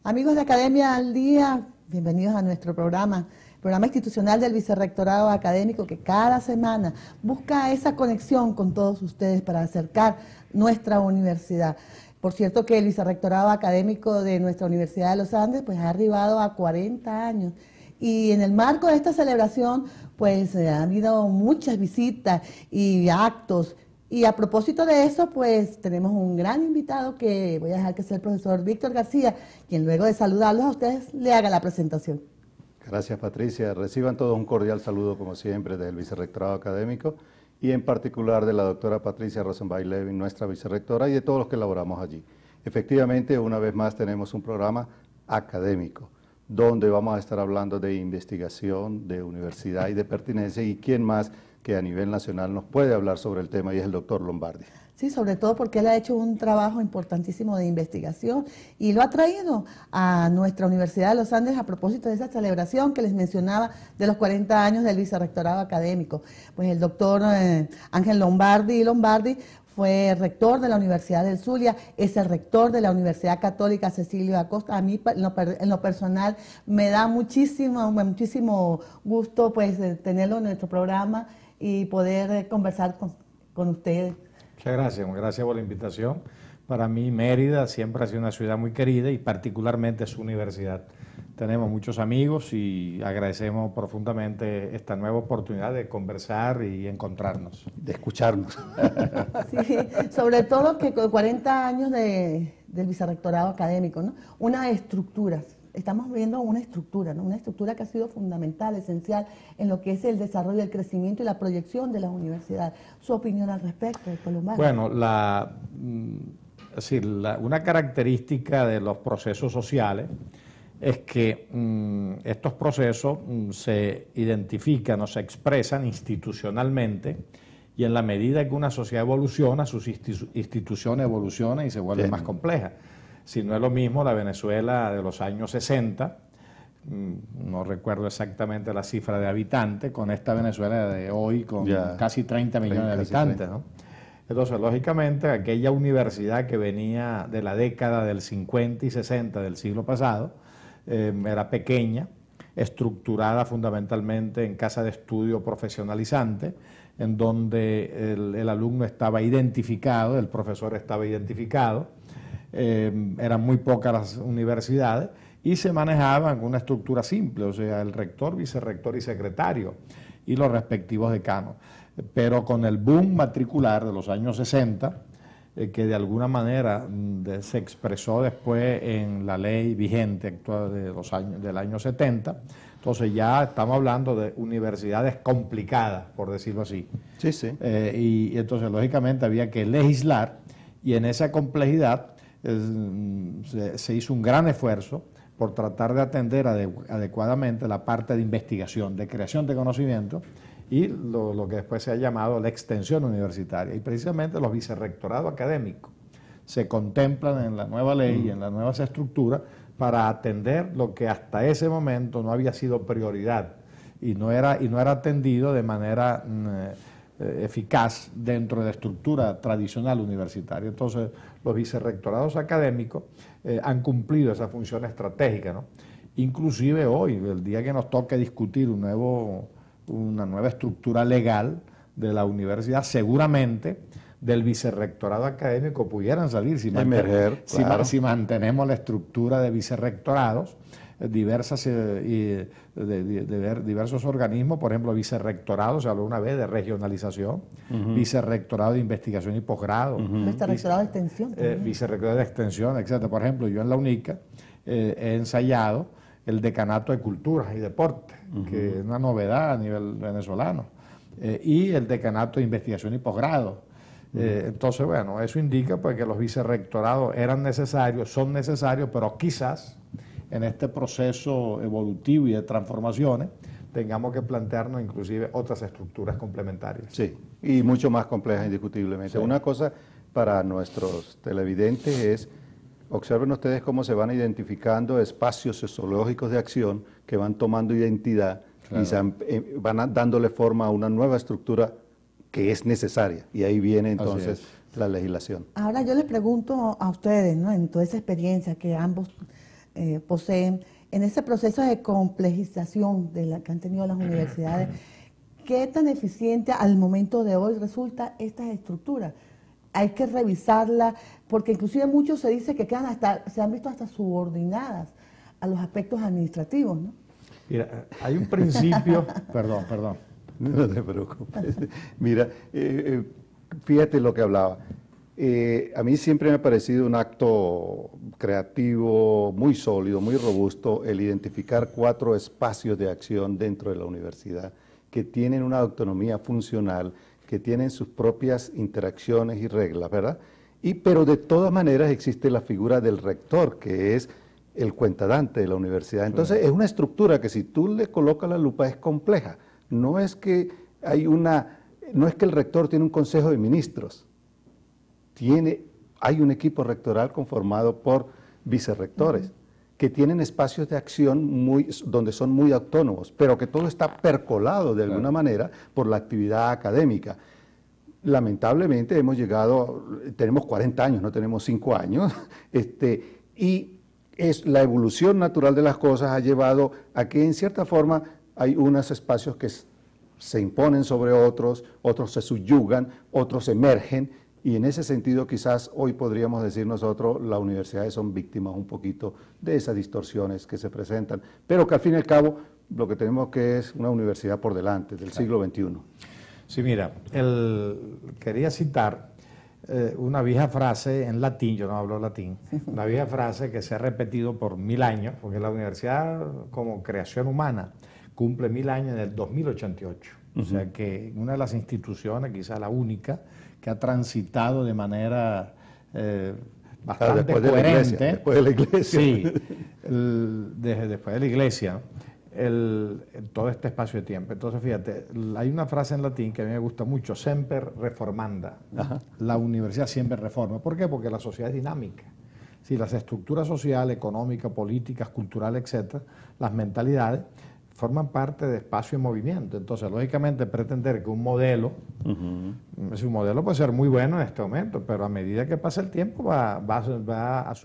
Amigos de Academia al Día, bienvenidos a nuestro programa institucional del Vicerrectorado Académico, que cada semana busca esa conexión con todos ustedes para acercar nuestra universidad. Por cierto que el Vicerrectorado Académico de nuestra Universidad de los Andes pues ha arribado a 40 años. Y en el marco de esta celebración pues ha habido muchas visitas y actos. Y a propósito de eso, pues tenemos un gran invitado que voy a dejar que sea el profesor Víctor García, quien luego de saludarlos a ustedes le haga la presentación. Gracias, Patricia. Reciban todos un cordial saludo, como siempre, del Vicerrectorado Académico y en particular de la doctora Patricia Rosenbay Levin, nuestra vicerrectora, y de todos los que laboramos allí. Efectivamente, una vez más tenemos un programa académico, donde vamos a estar hablando de investigación, de universidad y de pertinencia, y quién más que a nivel nacional nos puede hablar sobre el tema, y es el doctor Lombardi. Sí, sobre todo porque él ha hecho un trabajo importantísimo de investigación y lo ha traído a nuestra Universidad de los Andes a propósito de esa celebración que les mencionaba de los 40 años del Vicerrectorado Académico. Pues el doctor Ángel Lombardi fue rector de la Universidad del Zulia, es el rector de la Universidad Católica Cecilio Acosta. A mí, en lo personal, me da muchísimo gusto pues tenerlo en nuestro programa y poder conversar con ustedes. Muchas gracias por la invitación. Para mí Mérida siempre ha sido una ciudad muy querida y particularmente su universidad. Tenemos muchos amigos y agradecemos profundamente esta nueva oportunidad de conversar y encontrarnos. De escucharnos. Sí, sobre todo que con 40 años del Vicerrectorado Académico, ¿no? Una estructura. Estamos viendo una estructura, ¿no? Una estructura que ha sido fundamental, esencial en lo que es el desarrollo, el crecimiento y la proyección de las universidades. ¿Su opinión al respecto, doctor Lombardi? Bueno, una característica de los procesos sociales es que estos procesos se identifican o se expresan institucionalmente, y en la medida que una sociedad evoluciona, sus instituciones evolucionan y se vuelven más complejas. Si no es lo mismo la Venezuela de los años 60, no recuerdo exactamente la cifra de habitantes, con esta Venezuela de hoy con casi 30 millones de habitantes, ¿no? Entonces, lógicamente, aquella universidad que venía de la década del 50 y 60 del siglo pasado era pequeña, estructurada fundamentalmente en casa de estudio profesionalizante, en donde el alumno estaba identificado, el profesor estaba identificado. Eran muy pocas las universidades y se manejaban con una estructura simple, o sea, el rector, vicerrector y secretario y los respectivos decanos. Pero con el boom matricular de los años 60, que de alguna manera se expresó después en la ley vigente actual del año 70, entonces ya estamos hablando de universidades complicadas, por decirlo así. Sí, sí. Y entonces, lógicamente, había que legislar, y en esa complejidad se hizo un gran esfuerzo por tratar de atender adecuadamente la parte de investigación, de creación de conocimiento y lo que después se ha llamado la extensión universitaria. Y precisamente los vicerrectorados académicos se contemplan en la nueva ley y en las nuevas estructuras para atender lo que hasta ese momento no había sido prioridad y no era atendido de manera eficaz dentro de la estructura tradicional universitaria. Entonces, los vicerrectorados académicos han cumplido esa función estratégica, ¿no? Inclusive hoy, el día que nos toque discutir una nueva estructura legal de la universidad, seguramente del vicerrectorado académico pudieran salir, si mantenemos la estructura de vicerrectorados, diversos organismos, por ejemplo, vicerrectorado, se habló una vez de regionalización, vicerrectorado de investigación y posgrado, vicerrectorado de extensión, vicerrectorado de extensión, etc. Por ejemplo, yo en la UNICA he ensayado el decanato de culturas y deportes, que es una novedad a nivel venezolano, y el decanato de investigación y posgrado. Entonces, bueno, eso indica pues que los vicerrectorados eran necesarios, son necesarios, pero quizás en este proceso evolutivo y de transformaciones tengamos que plantearnos inclusive otras estructuras complementarias. Sí, y mucho más complejas indiscutiblemente. Sí. Una cosa para nuestros televidentes es, observen ustedes cómo se van identificando espacios sociológicos de acción que van tomando identidad y van dándole forma a una nueva estructura que es necesaria. Y ahí viene entonces la legislación. Ahora yo les pregunto a ustedes, ¿no?, en toda esa experiencia que ambos poseen, en ese proceso de complejización que han tenido las universidades, ¿qué tan eficiente al momento de hoy resulta estas estructuras? Hay que revisarla, porque inclusive muchos se dice que se han visto hasta subordinadas a los aspectos administrativos, ¿no? Mira, hay un principio, perdón. No te preocupes. Mira, fíjate lo que hablaba. A mí siempre me ha parecido un acto creativo muy sólido, muy robusto, el identificar 4 espacios de acción dentro de la universidad que tienen una autonomía funcional, que tienen sus propias interacciones y reglas, ¿verdad? Pero de todas maneras existe la figura del rector, que es el cuentadante de la universidad. Entonces es una estructura que si tú le colocas la lupa es compleja. No es que el rector tiene un consejo de ministros. Hay un equipo rectoral conformado por vicerrectores que tienen espacios de acción donde son muy autónomos, pero que todo está percolado de alguna manera por la actividad académica. Lamentablemente tenemos 40 años, no tenemos 5 años, y la evolución natural de las cosas ha llevado a que en cierta forma hay unos espacios que se imponen sobre otros se subyugan, otros emergen, y en ese sentido quizás hoy podríamos decir nosotros, las universidades son víctimas un poquito de esas distorsiones que se presentan, pero que al fin y al cabo lo que tenemos que es una universidad por delante, del siglo XXI. Sí, mira, quería citar una vieja frase en latín, yo no hablo latín, una vieja frase que se ha repetido por 1000 años, porque la universidad como creación humana cumple 1000 años en el 2088. O sea que una de las instituciones, quizás la única, que ha transitado de manera bastante coherente. Después de la iglesia. Sí, después de la iglesia, todo este espacio de tiempo. Entonces, fíjate, hay una frase en latín que a mí me gusta mucho, semper reformanda. La universidad siempre reforma. ¿Por qué? Porque la sociedad es dinámica. Si las estructuras sociales, económicas, políticas, culturales, etcétera, las mentalidades, forman parte de espacio en movimiento. Entonces, lógicamente, pretender que un modelo puede ser muy bueno en este momento, pero a medida que pasa el tiempo va a